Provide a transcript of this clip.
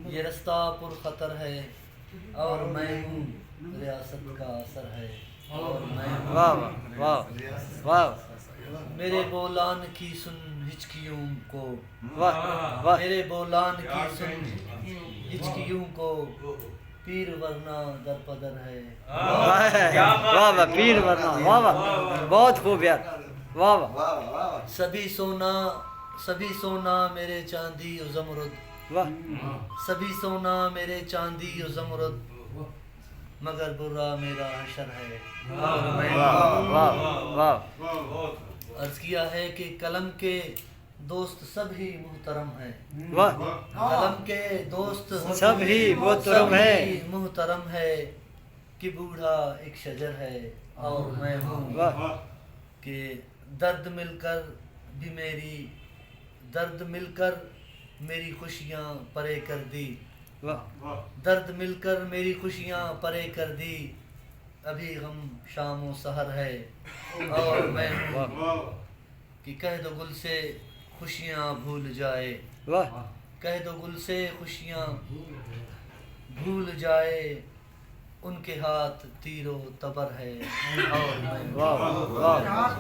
یہ رستہ پر خطر ہے اور میں ہوں ریاست کا اثر ہے اور میں ہوں واہ واہ واہ میرے بولان کی سن ہچکیوں کو واہ واہ میرے بولان کی سن ہچکیوں کو پیر ورنہ در پدر ہے واہ واہ پیر ورنہ واہ واہ بہت خوب یار واہ واہ سبھی سونا میرے چاندی و زمرد واہ سبھی سونا میرے چاندی و زمرد مگر برا میرا حشر ہے اور میں واہ واہ عرض کیا ہے کہ قلم کے دوست سب ہی محترم ہیں واہ قلم کے دوست سب ہی محترم ہے سب ہی محترم ہے کہ بوڑھا ایک شجر ہے اور میں ہوں واہ کہ درد مل کر میری خوشیاں پرے کر دی واہ درد مل کر میری خوشیاں پرے کر دی ابھی غم شام و سحر ہے اور میں ہوں کہ کہہ دو گل سے خوشیاں بھول جائے واہ کہہ دو گل سے خوشیاں بھول جائے ان کے ہاتھ تیر و تبر ہے اور میں ہوں واہ واہ